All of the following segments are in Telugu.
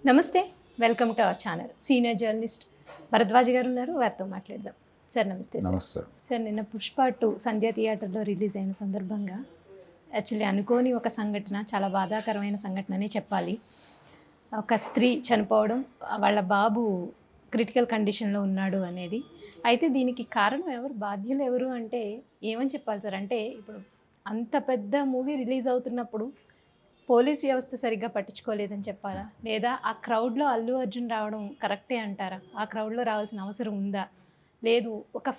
నమస్తే, welcome to our channel. Senior journalist Bharadwaj గారు ఉన్నారు, వారితో మాట్లాడదాం. సార్ నమస్తే. నమస్తే సార్, నిన్న పుష్ప 2 సంధ్య థియేటర్లో రిలీజ్ అయిన సందర్భంగా యాక్చువల్లీ అనుకోని ఒక సంఘటన, చాలా బాధాకరమైన సంఘటన అనే చెప్పాలి. ఒక స్త్రీ చనిపోవడం, వాళ్ళ బాబు క్రిటికల్ కండిషన్లో ఉన్నాడు అనేది. అయితే దీనికి కారణం ఎవరు, బాధ్యులు ఎవరు అంటే ఏమని చెప్పాలి సార్? అంటే ఇప్పుడు అంత పెద్ద మూవీ రిలీజ్ అవుతున్నప్పుడు పోలీస్ వ్యవస్థ సరిగ్గా పట్టించుకోలేదని చెప్పాలా, లేదా ఆ క్రౌడ్లో అల్లు అర్జున్ రావడం కరెక్టే అంటారా? ఆ క్రౌడ్లో రావాల్సిన అవసరం ఉందా? లేదు, ఒక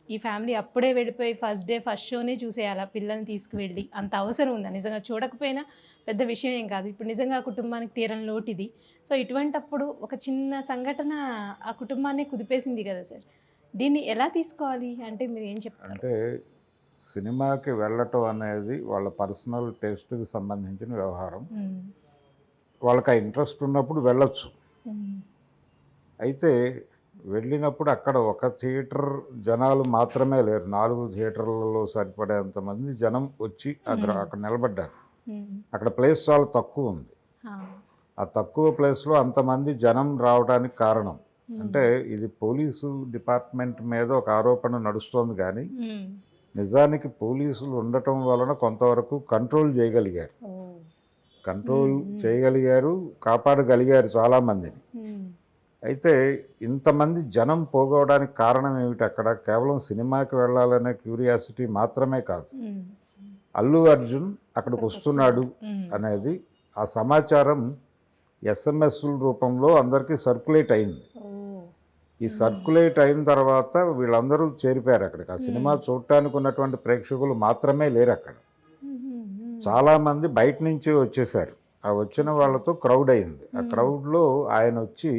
ఈ ఫ్యామిలీ అప్పుడే వెళ్ళిపోయి ఫస్ట్ డే ఫస్ట్ షోనే చూసేయాలా పిల్లల్ని తీసుకువెళ్ళి? అంత అవసరం ఉందా? నిజంగా చూడకపోయినా పెద్ద విషయం ఏం కాదు, ఇప్పుడు నిజంగా ఆ కుటుంబానికి తీరని లోటు ఇది. సో ఇటువంటప్పుడు ఒక చిన్న సంఘటన ఆ కుటుంబాన్ని కుదిపేసింది కదా సార్, దీన్ని ఎలా తీసుకోవాలి అంటే మీరు ఏం చెప్తారు? అంటే సినిమాకి వెళ్ళటం అనేది వాళ్ళ పర్సనల్ టేస్ట్కి సంబంధించిన వ్యవహారం. వాళ్ళకి ఆ ఇంట్రెస్ట్ ఉన్నప్పుడు వెళ్ళొచ్చు. అయితే వెళ్ళినప్పుడు అక్కడ ఒక థియేటర్ జనాలు మాత్రమే లేరు, 4 థియేటర్లలో సరిపడేంతమంది జనం వచ్చి అక్కడ నిలబడ్డారు. అక్కడ ప్లేస్ చాలా తక్కువ ఉంది. ఆ తక్కువ ప్లేస్లో అంతమంది జనం రావడానికి కారణం అంటే ఇది పోలీసు డిపార్ట్మెంట్ మీద ఒక ఆరోపణ నడుస్తోంది, కానీ నిజానికి పోలీసులు ఉండటం వలన కొంతవరకు కంట్రోల్ చేయగలిగారు, కాపాడగలిగారు చాలామందిని. అయితే ఇంతమంది జనం పోగొవడానికి కారణం ఏమిటి? అక్కడ కేవలం సినిమాకి వెళ్ళాలనే క్యూరియాసిటీ మాత్రమే కాదు, అల్లు అర్జున్ అక్కడికి వస్తున్నాడు అనేది ఆ సమాచారం SMS రూపంలో అందరికీ సర్క్యులేట్ అయింది. ఈ సర్క్యులేట్ అయిన తర్వాత వీళ్ళందరూ చేరిపోయారు అక్కడికి. ఆ సినిమా చూడటానికి ఉన్నటువంటి ప్రేక్షకులు మాత్రమే లేరు అక్కడ, చాలామంది బయట నుంచి వచ్చేసారు. ఆ వచ్చిన వాళ్ళతో క్రౌడ్ అయింది. ఆ క్రౌడ్లో ఆయన వచ్చి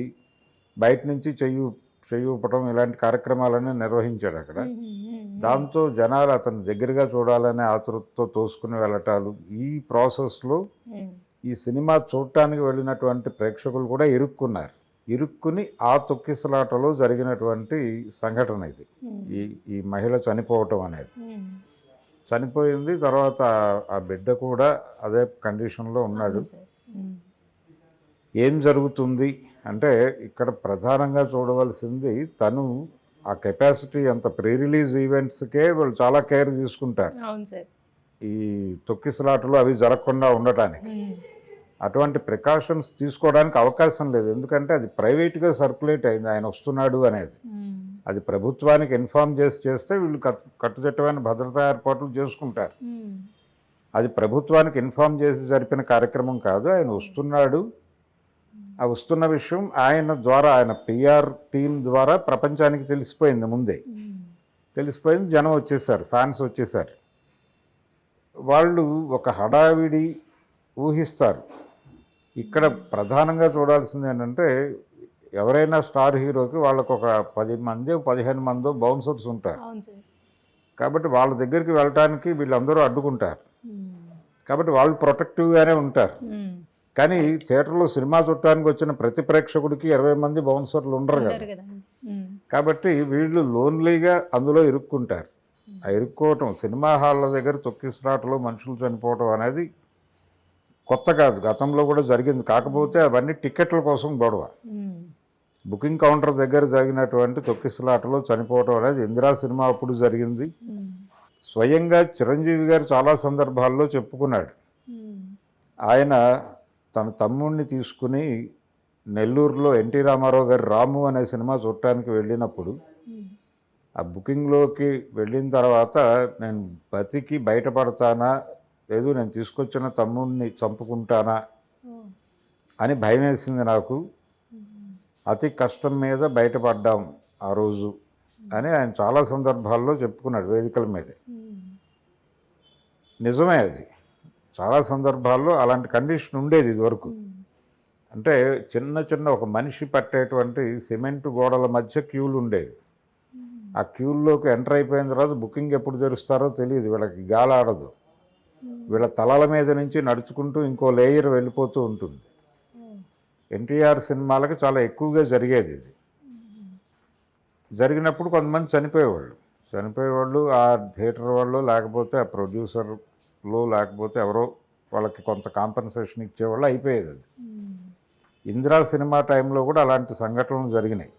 బయట నుంచి చెయ్యి ఊపటం ఇలాంటి కార్యక్రమాలన్నీ నిర్వహించాడు అక్కడ. దాంతో జనాలు అతను దగ్గరగా చూడాలనే ఆతృతతో తోసుకుని వెళ్ళటాలు, ఈ ప్రాసెస్లో ఈ సినిమా చూడటానికి వెళ్ళినటువంటి ప్రేక్షకులు కూడా ఇరుక్కుని ఆ తొక్కిసలాటలో జరిగినటువంటి సంఘటన ఇది. ఈ మహిళ చనిపోవటం అనేది చనిపోయింది. తర్వాత ఆ బిడ్డ కూడా అదే కండిషన్లో ఉన్నాడు. ఏం జరుగుతుంది అంటే ఇక్కడ ప్రధానంగా చూడవలసింది, తను ఆ కెపాసిటీ అంత ప్రీ రిలీజ్ ఈవెంట్స్కే వాళ్ళు చాలా కేర్ తీసుకుంటారు ఈ తొక్కిసలాటలు అవి జరగకుండా ఉండటానికి. అటువంటి ప్రికాషన్స్ తీసుకోవడానికి అవకాశం లేదు, ఎందుకంటే అది ప్రైవేట్గా సర్క్యులేట్ అయింది ఆయన వస్తున్నాడు అనేది. అది ప్రభుత్వానికి ఇన్ఫార్మ్ చేస్తే వీళ్ళు కట్టుదిట్టమైన భద్రతా ఏర్పాట్లు చేసుకుంటారు. అది ప్రభుత్వానికి ఇన్ఫార్మ్ చేసి జరిపిన కార్యక్రమం కాదు. ఆయన వస్తున్నాడు, ఆ వస్తున్న విషయం ఆయన ద్వారా, ఆయన PR టీం ద్వారా ప్రపంచానికి తెలిసిపోయింది. ముందే తెలిసిపోయింది, జనం వచ్చేసారు, ఫ్యాన్స్ వచ్చేసారు. వాళ్ళు ఒక హడావిడి ఊహిస్తారు. ఇక్కడ ప్రధానంగా చూడాల్సింది ఏంటంటే, ఎవరైనా స్టార్ హీరోకి వాళ్ళకు ఒక 10 మంది 15 మందో బౌన్సర్స్ ఉంటారు. కాబట్టి వాళ్ళ దగ్గరికి వెళ్ళటానికి వీళ్ళందరూ అడ్డుకుంటారు. కాబట్టి వాళ్ళు ప్రొటెక్టివ్గానే ఉంటారు. కానీ థియేటర్లో సినిమా చూడటానికి వచ్చిన ప్రతి ప్రేక్షకుడికి 20 మంది బౌన్సర్లు ఉండరు కదా. కాబట్టి వీళ్ళు లోన్లీగా అందులో ఇరుక్కుంటారు. ఆ ఇరుక్కోవటం, సినిమా హాళ్ళ దగ్గర తొక్కిసలాటలో మనుషులు చనిపోవటం అనేది కొత్త కాదు, గతంలో కూడా జరిగింది. కాకపోతే అవన్నీ టికెట్ల కోసం గొడవ. బుకింగ్ కౌంటర్ దగ్గర జరిగినటువంటి తొక్కిసలాటలో చనిపోవటం అనేది ఇందిరా సినిమా అప్పుడు జరిగింది. స్వయంగా చిరంజీవి గారు చాలా సందర్భాల్లో చెప్పుకున్నాడు. ఆయన తన తమ్ముడిని తీసుకుని నెల్లూరులో ఎన్టీ రామారావు గారు రాము అనే సినిమా చూడటానికి వెళ్ళినప్పుడు, ఆ బుకింగ్లోకి వెళ్ళిన తర్వాత నేను బతికి బయటపడతానా, లేదు నేను తీసుకొచ్చిన తమ్ముడిని చంపుకుంటానా అని భయం వేసింది నాకు, అతి కష్టం మీద బయటపడ్డాం ఆ రోజు అని ఆయన చాలా సందర్భాల్లో చెప్పుకున్నాడు వేదికల మీదే. నిజమే, అది చాలా సందర్భాల్లో అలాంటి కండిషన్ ఉండేది ఇదివరకు. అంటే చిన్న ఒక మనిషి పట్టేటువంటి సిమెంట్ గోడల మధ్య క్యూలు ఉండేవి. ఆ క్యూల్లోకి ఎంటర్ అయిపోయిన తర్వాత బుకింగ్ ఎప్పుడు తెరుస్తారో తెలియదు, వీళ్ళకి గాలి ఆడదు. వీళ్ళ తలల మీద నుంచి నడుచుకుంటూ ఇంకో లేయర్ వెళ్ళిపోతూ ఉంటుంది. ఎన్టీఆర్ సినిమాలకి చాలా ఎక్కువగా జరిగేది ఇది. జరిగినప్పుడు కొంతమంది చనిపోయేవాళ్ళు ఆ థియేటర్ వాళ్ళు, లేకపోతే ఆ ప్రొడ్యూసర్లో, లేకపోతే ఎవరో వాళ్ళకి కొంత కాంపెన్సేషన్ ఇచ్చేవాళ్ళు, అయిపోయేది అది. ఇందిరా సినిమా టైంలో కూడా అలాంటి సంఘటనలు జరిగినాయి.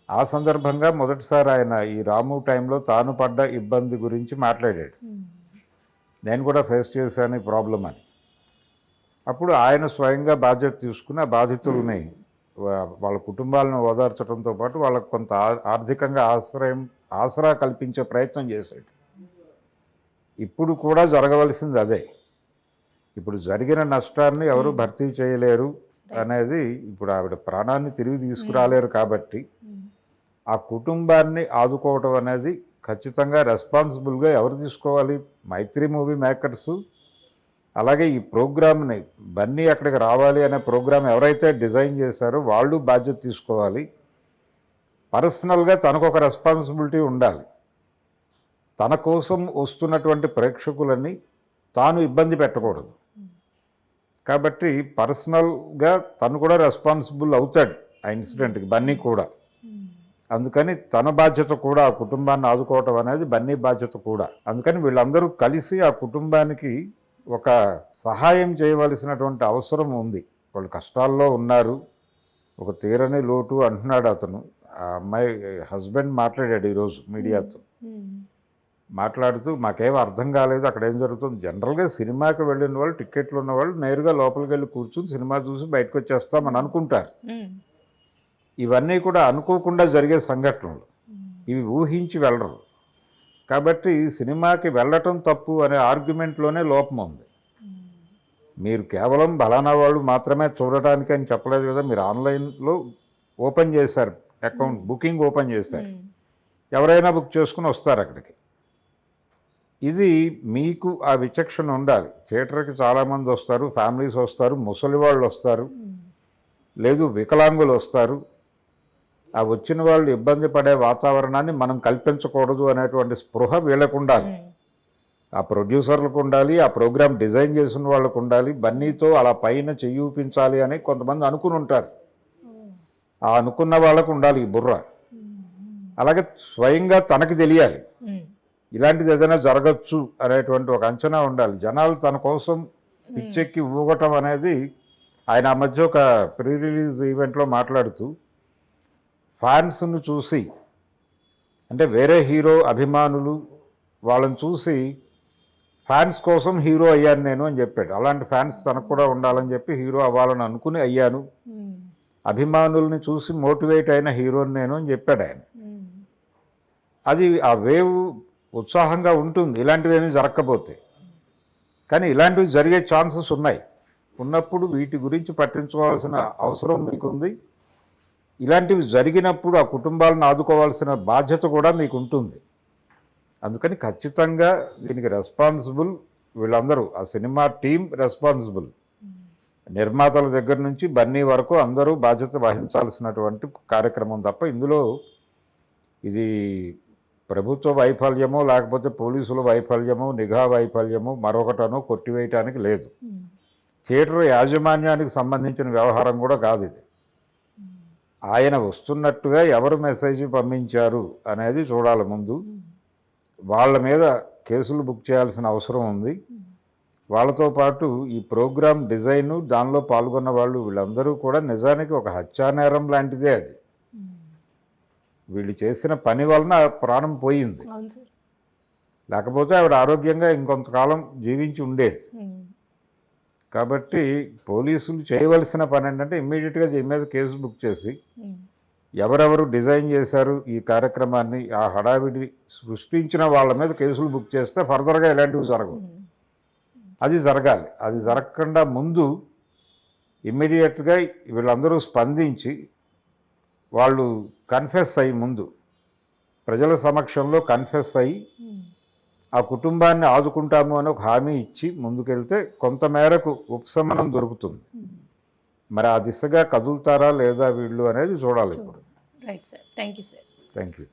ఆ సందర్భంగా మొదటిసారి ఆయన ఈ రాము టైంలో తాను పడ్డ ఇబ్బంది గురించి మాట్లాడాడు. నేను కూడా ఫేస్ చేశాను ఈ ప్రాబ్లం అని. అప్పుడు ఆయన స్వయంగా బాధ్యత తీసుకుని ఆ బాధితుల్ని వాళ్ళ కుటుంబాలను ఓదార్చడంతో పాటు వాళ్ళకు కొంత ఆర్థికంగా ఆసరా కల్పించే ప్రయత్నం చేశాడు. ఇప్పుడు కూడా జరగవలసింది అదే. ఇప్పుడు జరిగిన నష్టాన్ని ఎవరు భర్తీ చేయలేరు అనేది, ఇప్పుడు ఆవిడ ప్రాణాన్ని తిరిగి తీసుకురాలేరు కాబట్టి ఆ కుటుంబాన్ని ఆదుకోవటం అనేది ఖచ్చితంగా రెస్పాన్సిబుల్గా ఎవరు తీసుకోవాలి? మైత్రి మూవీ మేకర్సు, అలాగే ఈ ప్రోగ్రామ్ని బన్నీ అక్కడికి రావాలి అనే ప్రోగ్రామ్ ఎవరైతే డిజైన్ చేశారో వాళ్ళు బాధ్యత తీసుకోవాలి. పర్సనల్గా తనకు ఒక రెస్పాన్సిబిలిటీ ఉండాలి. తన కోసం వస్తున్నటువంటి ప్రేక్షకులని తాను ఇబ్బంది పెట్టకూడదు. కాబట్టి పర్సనల్గా తను కూడా రెస్పాన్సిబుల్ అవుతాడు ఆ ఇన్సిడెంట్కి, బన్నీ కూడా. అందుకని తన బాధ్యత కూడా ఆ కుటుంబాన్ని ఆదుకోవటం అనేది బన్నీ బాధ్యత కూడా. అందుకని వీళ్ళందరూ కలిసి ఆ కుటుంబానికి ఒక సహాయం చేయవలసినటువంటి అవసరం ఉంది. వాళ్ళు కష్టాల్లో ఉన్నారు, ఒక తీరని లోటు అంటున్నాడు అతను. ఆ అమ్మాయి హస్బెండ్ మాట్లాడాడు ఈరోజు మీడియాతో. మాట్లాడుతూ మాకేం అర్థం కాలేదు అక్కడ ఏం జరుగుతుంది. జనరల్గా సినిమాకి వెళ్ళిన వాళ్ళు, టిక్కెట్లు ఉన్న వాళ్ళు నేరుగా లోపలికి వెళ్ళి కూర్చుని సినిమా చూసి బయటకు వచ్చేస్తామని అనుకుంటారు. ఇవన్నీ కూడా అనుకోకుండా జరిగే సంఘటనలు, ఇవి ఊహించి వెళ్ళరు. కాబట్టి సినిమాకి వెళ్ళటం తప్పు అనే ఆర్గ్యుమెంట్లోనే లోపం ఉంది. మీరు కేవలం బలానా వాళ్ళు మాత్రమే చూడటానికి అని చెప్పలేదు కదా. మీరు ఆన్లైన్లో ఓపెన్ చేశారు అకౌంట్, బుకింగ్ ఓపెన్ చేశారు, ఎవరైనా బుక్ చేసుకుని వస్తారు అక్కడికి. ఇది మీకు ఆ విచక్షణ ఉండాలి. థియేటర్కి చాలామంది వస్తారు, ఫ్యామిలీస్ వస్తారు, ముసలి వాళ్ళు వస్తారు, లేదు వికలాంగులు వస్తారు. ఆ వచ్చిన వాళ్ళు ఇబ్బంది పడే వాతావరణాన్ని మనం కల్పించకూడదు అనేటువంటి స్పృహ వీళ్ళకు ఉండాలి. ఆ ప్రొడ్యూసర్లకు ఉండాలి, ఆ ప్రోగ్రామ్ డిజైన్ చేసిన వాళ్ళకు ఉండాలి. బన్నీతో అలా పైన చెయ్యూపించాలి అని కొంతమంది అనుకుని ఉంటారు. ఆ అనుకున్న వాళ్ళకు ఉండాలి ఈ బుర్ర. అలాగే స్వయంగా తనకి తెలియాలి ఇలాంటిది ఏదైనా జరగచ్చు అనేటువంటి ఒక అంచనా ఉండాలి. జనాలు తన కోసం పిచ్చెక్కి ఊగటం అనేది, ఆయన ఆ మధ్య ఒక ప్రీ రిలీజ్ ఈవెంట్లో మాట్లాడుతూ ఫ్యాన్స్ను చూసి, అంటే వేరే హీరో అభిమానులు వాళ్ళని చూసి ఫ్యాన్స్ కోసం హీరో అయ్యాను నేను అని చెప్పాడు. అలాంటి ఫ్యాన్స్ తనకు కూడా ఉండాలని చెప్పి హీరో అవ్వాలని అనుకుని అయ్యాను, అభిమానుల్ని చూసి మోటివేట్ అయిన హీరోని నేను అని చెప్పాడు ఆయన. అది ఆ వేవ్ ఉత్సాహంగా ఉంటుంది ఇలాంటివేమీ జరగకపోతే. కానీ ఇలాంటివి జరిగే ఛాన్సెస్ ఉన్నాయి. ఉన్నప్పుడు వీటి గురించి పట్టించుకోవాల్సిన అవసరం మీకుంది. ఇలాంటివి జరిగినప్పుడు ఆ కుటుంబాలను ఆదుకోవాల్సిన బాధ్యత కూడా మీకు ఉంటుంది. అందుకని ఖచ్చితంగా దీనికి రెస్పాన్సిబుల్ వీళ్ళందరూ, ఆ సినిమా టీం రెస్పాన్సిబుల్. నిర్మాతల దగ్గర నుంచి బన్నీ వరకు అందరూ బాధ్యత వహించాల్సినటువంటి కార్యక్రమం తప్ప ఇందులో ఇది ప్రభుత్వ వైఫల్యమో లేకపోతే పోలీసుల వైఫల్యమో నిఘా వైఫల్యమో మరొకటనో కొట్టివేయటానికి లేదు. థియేటర్ యాజమాన్యానికి సంబంధించిన వ్యవహారం కూడా కాదు ఇది. ఆయన వస్తున్నట్టుగా ఎవరు మెసేజ్ పంపించారు అనేది చూడాలి ముందు. వాళ్ళ మీద కేసులు బుక్ చేయాల్సిన అవసరం ఉంది. వాళ్ళతో పాటు ఈ ప్రోగ్రామ్ డిజైను, దానిలో పాల్గొన్న వాళ్ళు వీళ్ళందరూ కూడా నిజానికి ఒక హత్యానేరం లాంటిదే అది. వీళ్ళు చేసిన పని వలన ప్రాణం పోయింది, లేకపోతే ఆవిడ ఆరోగ్యంగా ఇంకొంతకాలం జీవించి ఉండేది. కాబట్టి పోలీసులు చేయవలసిన పని ఏంటంటే ఇమ్మీడియట్గా దీని మీద కేసు బుక్ చేసి ఎవరెవరు డిజైన్ చేశారు ఈ కార్యక్రమాన్ని, ఆ హడావిడి సృష్టించిన వాళ్ళ మీద కేసులు బుక్ చేస్తే ఫర్దర్గా ఇలాంటివి జరగవు. అది జరగాలి. అది జరగకుండా ముందు ఇమ్మీడియట్గా వీళ్ళందరూ స్పందించి వాళ్ళు కన్ఫెస్ అయ్యి, ముందు ప్రజల సమక్షంలో కన్ఫెస్ అయ్యి ఆ కుటుంబాన్ని ఆదుకుంటాము అని ఒక హామీ ఇచ్చి ముందుకెళ్తే కొంతమేరకు ఉపశమనం దొరుకుతుంది. మరి ఆ దిశగా కదులుతారా లేదా వీళ్ళు అనేది చూడాలి ఇప్పుడు. Right sir, thank you sir. Thank you.